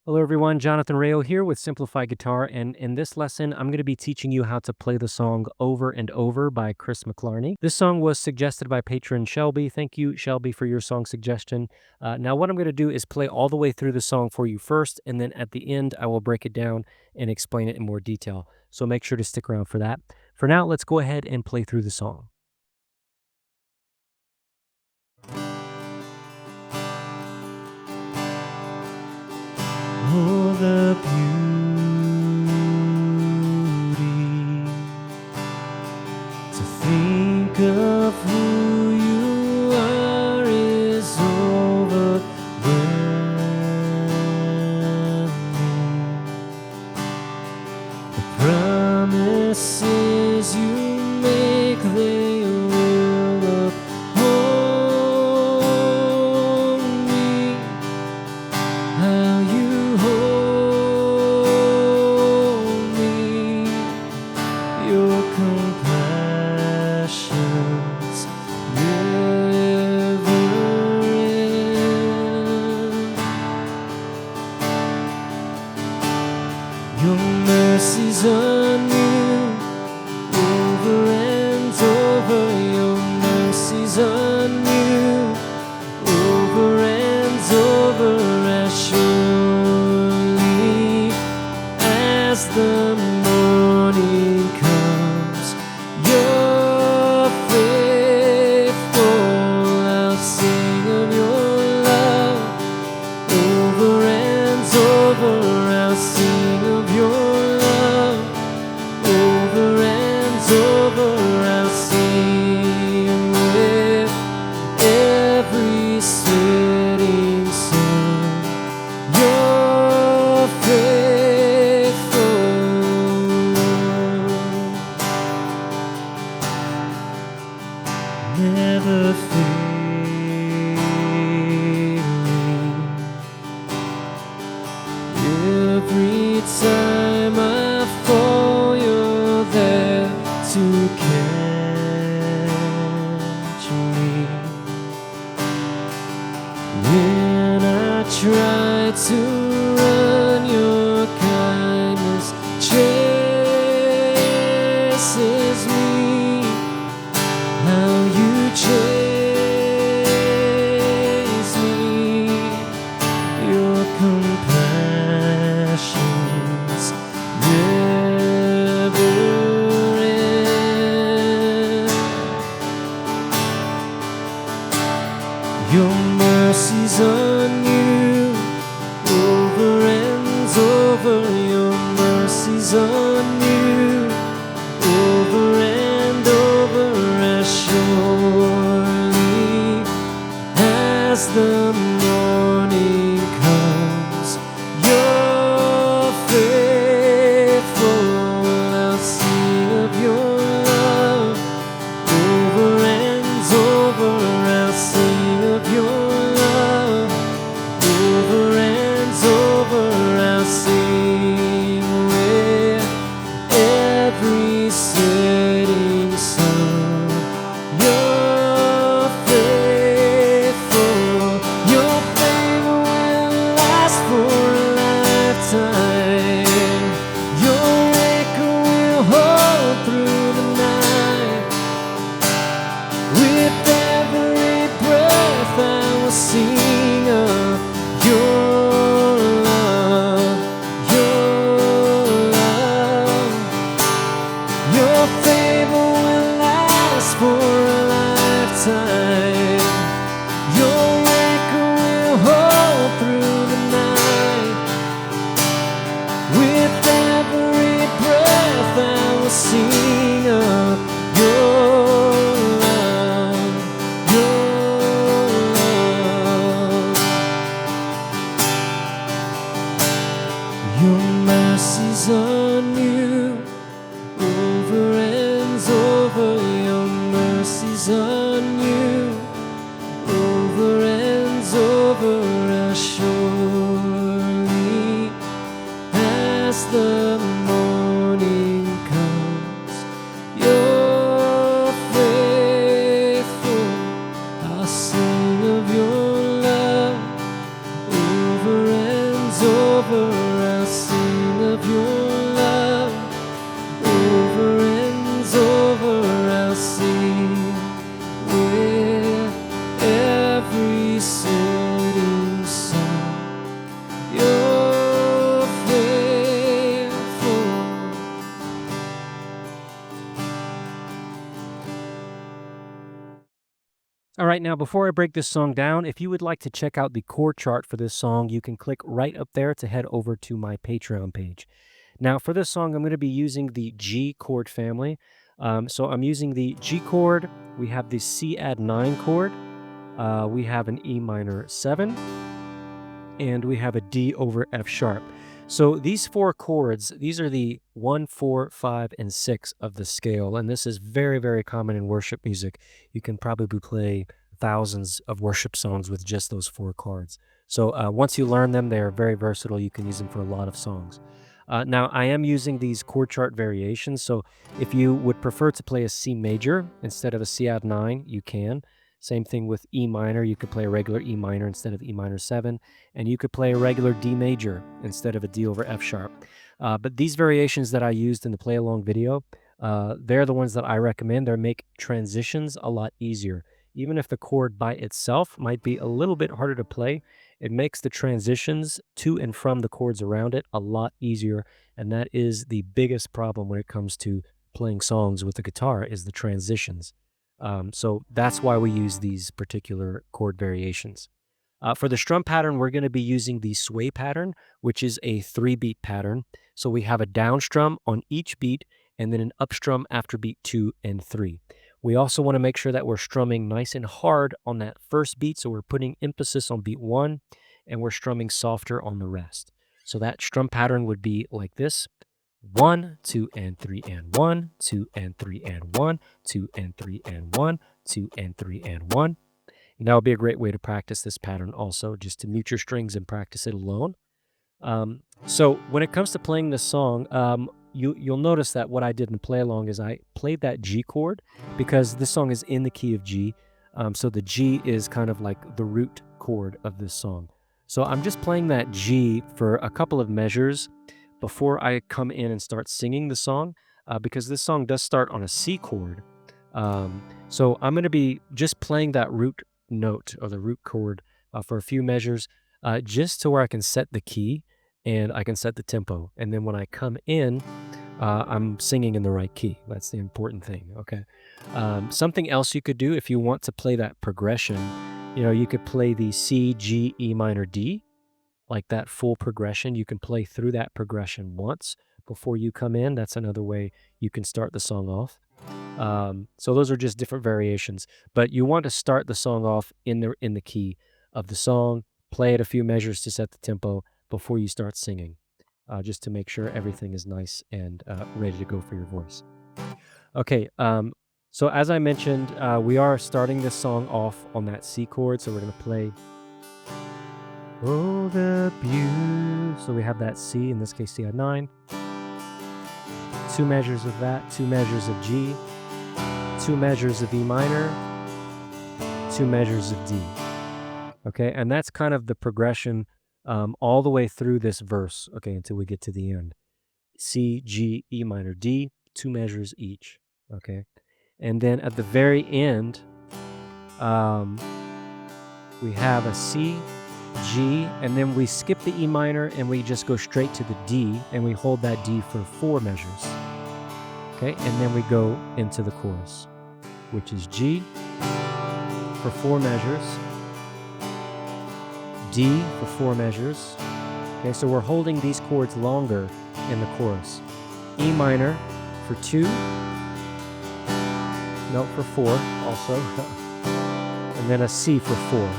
Hello everyone, Jonathan Rayo here with Simplified Guitar, and in this lesson, I'm going to be teaching you how to play the song Over and Over by Chris McClarney. This song was suggested by Patron Shelby. Thank you, Shelby, for your song suggestion. Now, what I'm going to do is play all the way through the song for you first, and then at the end, I will break it down and explain it in more detail. So make sure to stick around for that. For now, let's go ahead and play through the song. Oh, the beauty to think of who you are is overwhelming. The promises you make, they will uphold me. How you your compassions never end. Your mercies are new over and over. Your mercies are new over and over, as surely as the morning comes. You're faithful. I'll sing of your love over and over. I'll sing of your love over and over. I'll sing with every setting sun. You're faithful. Never failing. Every time I fall, you're there to catch me. When I try to run, your kindness chases me. How you chase me, your compassions never end. Your mercies are new over and over. Your mercies are new over and over, as surely as the morning comes. You're faithful. I'll sing of your love over and over. I'll sing of your love over and over. I'll sing with every setting sun. You're faithful. Your favor will last for a lifetime. Your anchor will hold through the night. With every breath I will sing of your love, your love. Your favor will last for a lifetime. Your anchor will hold through the night. With every breath I will sing of your love, your love. Your mercies are new over and over. Your mercies are new over and over, as surely as the morning comes. You're faithful. I'll sing of your love over and over. over, I'll sing of your love. Over and over, I'll sing with every setting sun. You're faithful. All right, now before I break this song down, if you would like to check out the chord chart for this song, you can click right up there to head over to my Patreon page. Now, for this song, I'm going to be using the G chord family. So I'm using the G chord, we have the C add 9 chord, we have an E minor 7, and we have a D over F sharp. So these 4 chords, these are the 1, 4, 5, and 6 of the scale, and this is very, very common in worship music. You can probably play thousands of worship songs with just those 4 chords. So once you learn them, they are very versatile. You can use them for a lot of songs. Now, I am using these chord chart variations, so if you would prefer to play a C major instead of a C add 9, you can. Same thing with E minor. You could play a regular E minor instead of E minor 7, and you could play a regular D major instead of a D over F sharp. But these variations that I used in the play along video, they're the ones that I recommend. They make transitions a lot easier. Even if the chord by itself might be a little bit harder to play, it makes the transitions to and from the chords around it a lot easier, and that is the biggest problem when it comes to playing songs with the guitar is the transitions. So that's why we use these particular chord variations. For the strum pattern, we're going to be using the sway pattern, which is a 3-beat pattern. So we have a down strum on each beat and then an up strum after beat 2 and 3. We also want to make sure that we're strumming nice and hard on that first beat. So we're putting emphasis on beat 1 and we're strumming softer on the rest. So that strum pattern would be like this. 1, 2, and 3, and 1, 2, and 3, and 1, 2, and 3, and 1, 2, and 3, and 1. And that would be a great way to practice this pattern also, just to mute your strings and practice it alone. So when it comes to playing this song, you'll notice that what I did in play along is I played that G chord because this song is in the key of G. So the G is kind of like the root chord of this song. So I'm just playing that G for a couple of measures before I come in and start singing the song, because this song does start on a C chord. So I'm going to be just playing that root note or the root chord for a few measures, just to where I can set the key and I can set the tempo. And then when I come in, I'm singing in the right key. That's the important thing, okay? Something else you could do if you want to play that progression, you could play the C, G, E minor, D, like that full progression. You can play through that progression once before you come in. That's another way you can start the song off. So those are just different variations, but you want to start the song off in the key of the song, play it a few measures to set the tempo before you start singing, just to make sure everything is nice and ready to go for your voice. Okay, so as I mentioned, we are starting this song off on that C chord, so we're going to play Oh, the Beauty. So we have that C, in this case C add 9, 2 measures of that, 2 measures of G, 2 measures of E minor, 2 measures of D. Okay, and that's kind of the progression all the way through this verse, okay, until we get to the end. C, G, E minor, D, 2 measures each, okay? And then at the very end, we have a C, G, and then we skip the E minor and we just go straight to the D, and we hold that D for 4 measures, okay? And then we go into the chorus, which is G for 4 measures, D for 4 measures. Okay, so we're holding these chords longer in the chorus. E minor for 2, no, for 4 also, and then a C for 4.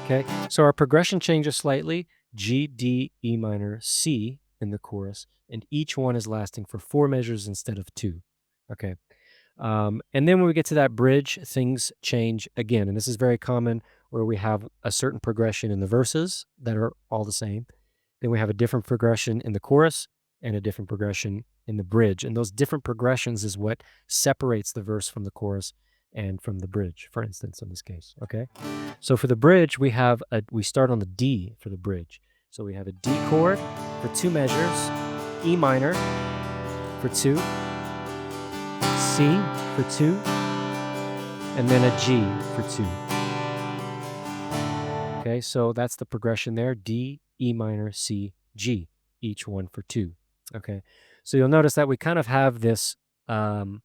Okay, so our progression changes slightly. G, D, E minor, C in the chorus, and each one is lasting for 4 measures instead of 2. Okay. And then when we get to that bridge, things change again. And this is very common where we have a certain progression in the verses that are all the same. Then we have a different progression in the chorus and a different progression in the bridge. And those different progressions is what separates the verse from the chorus and from the bridge, for instance, in this case. Okay. So for the bridge, we start on the D for the bridge. So we have a D chord for 2 measures, E minor for 2, C for 2, and then a G for 2. Okay, so that's the progression there, D, E minor, C, G, each one for 2. Okay, so you'll notice that we kind of have this, the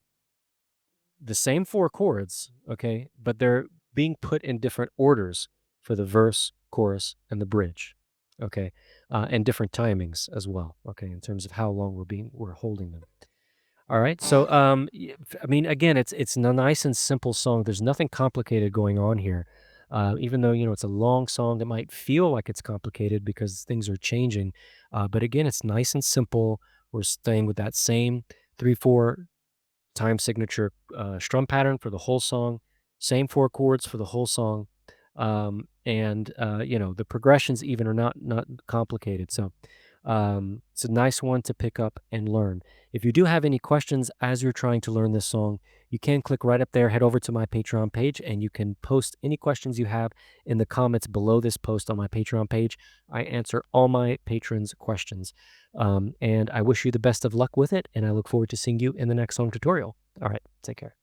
same 4 chords, okay, but they're being put in different orders for the verse, chorus, and the bridge, okay, and different timings as well, okay, in terms of how long we're holding them. All right, so I mean, again, it's a nice and simple song. There's nothing complicated going on here, even though it's a long song. It might feel like it's complicated because things are changing, but again, it's nice and simple. We're staying with that same 3/4 time signature strum pattern for the whole song, same 4 chords for the whole song, and the progressions even are not complicated. So it's a nice one to pick up and learn. If you do have any questions as you're trying to learn this song, you can click right up there, head over to my Patreon page, and you can post any questions you have in the comments below this post on my Patreon page. I answer all my patrons' questions. And I wish you the best of luck with it, and I look forward to seeing you in the next song tutorial. All right, take care.